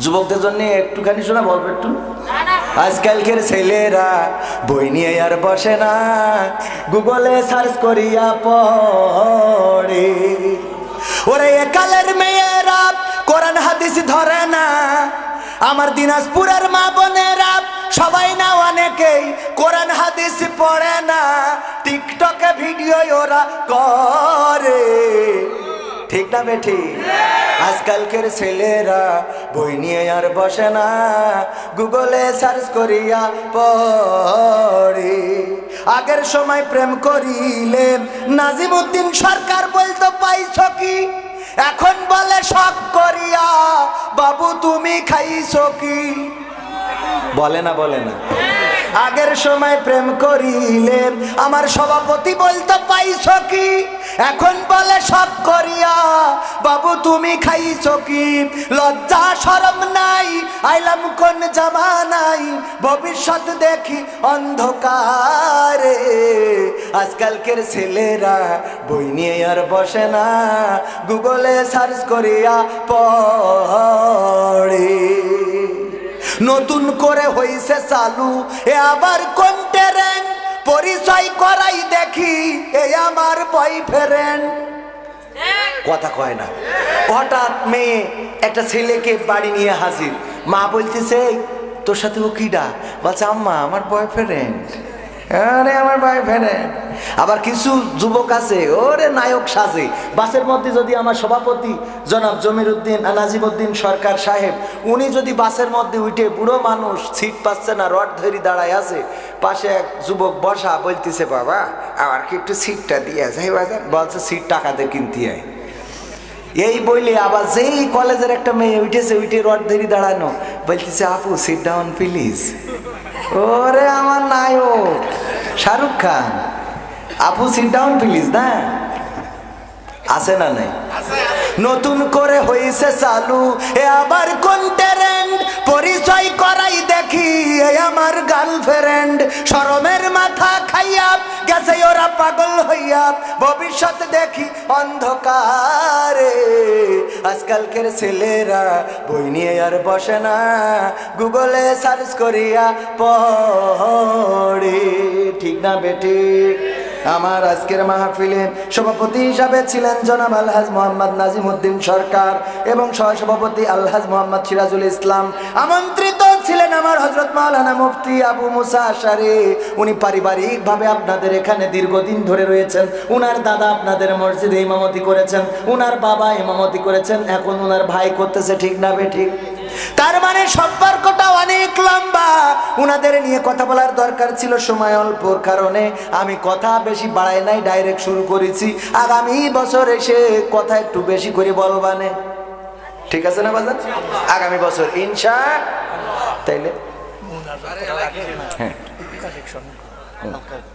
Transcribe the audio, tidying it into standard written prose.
যুবকদের জন্য একটুখানি শোনা বলবো একটু। আজকালকের ছেলেরা বই নিয়ে আর বসে না, গুগলে সার্চ করিয়া পড়ে। ওরে একালের মেয়েরা কোরআন হাদিস ধরে না, আমার দিনাজপুরের মা বোনেরা সবাই না অনেকেই কোরআন হাদিস পড়ে না, টিকটকে ভিডিও ওরা করে। ঠিক না বেঠি? আজকালকের ছেলেরা বই নিয়ে আর বসে না, গুগলে সার্চ করিয়া পড়ে। আগের সময় প্রেম করিলে নাজিমউদ্দিন সরকার বলতো পাইছো কি, এখন বলে শখ করিয়া বাবু তুমি খাইছো কি। বলে না বলে না? আগের সময় প্রেম করিলে আমার সভাপতি বলতো পাইছো কি, এখন বলে শখ করিয়া বাবু তুমি খাইছো কি। লজ্জা শরম নাই, আইলাম কোন জামানাই, ভবিষ্যৎ দেখি অন্ধকারে। আজকালকের ছেলেরা বই নিয়ে আর বসে না, গুগলে সার্চ করিয়া পড়ে। নতুন করে হইছে চালু এ আবার কোন ট্রেন্ড, পরিচয় করাই দেখি এ আমার বয়ফ্রেন্ড। কথা কয় না। হঠাৎ মেয়ে একটা ছেলেকে বাড়ি নিয়ে হাজির, মা বলতেছে তোর সাথে ও কিডা? বলছে আম্মা আমার বয়ফ্রেন্ড। আরে আমার বয়ফ্রেন্ড। আবার কিছু যুবক আছে ওরে নায়ক সাজে। বাসের মধ্যে যদি আমার সভাপতি জনাব জমিরউদ্দিন নাজিমউদ্দিন সরকার সাহেব, উনি যদি বাসের মধ্যে উঠে, বুড়ো মানুষ সিট পাচ্ছে না, রড ধরি দাঁড়ায় আছে, পাশে এক যুবক বসা, বলতেছে বাবা আমার কি একটু সিটটা দিয়ে যাই বাজার? বলছে সিট টাকাতে কিনতে হয়। এই বইলে আবার যেই কলেজের একটা মেয়ে উঠেছে, উঠে রড ধরি দাঁড়ানো, বলতেছে আপু সিট ডাউন প্লিজ। ওরে আমার নায়ক শাহরুখ খান, আপু সিট ডাউন প্লিজ। না আছে না নাই? নতুন করে হইছে চালু এ আবার কোন ট্রেন্ড, পরিচয় করাই দেখি এ আমার গার্লফ্রেন্ড। শরমের মাথা খাইয়া গেছে ওরা পাগল হইয়া, ভবিষ্যৎ দেখি অন্ধকারে। আজকালকের ছেলেরা বই নিয়ে আর বসে না, গুগলে সার্চ করিয়া পড়ে। ঠিক না বেটি? আমার আজকের মাহফিলে সভাপতি হিসাবে ছিলেন জনাব আলহাজ মোহাম্মদ নাজিমউদ্দিন সরকার এবং সহসভাপতি আলহাজ মোহাম্মদ সিরাজুল ইসলাম। আমন্ত্রিত ছিলেন আমার হযরত মাওলানা মুফতি আবু মুসা আশারি। উনি পারিবারিকভাবে আপনাদের এখানে দীর্ঘদিন ধরে রয়েছেন। উনার দাদা আপনাদের মসজিদে ইমামতি করেছেন, উনার বাবা ইমামতি করেছেন, এখন উনার ভাই করতেছে। ঠিক না বেঠিক? তার মানে সম্পর্কটা অনেক লম্বা। উনাদের নিয়ে কথা বলার দরকার ছিল, সময় অল্পর কারণে আমি কথা বেশি বাড়াই নাই, ডাইরেক্ট শুরু করেছি। আগামী বছর এসে কথা একটু বেশি করে বলবানে। ঠিক আছে না বাজার? আগামী বছর ইনশাআল্লাহ। তাইলে হ্যাঁ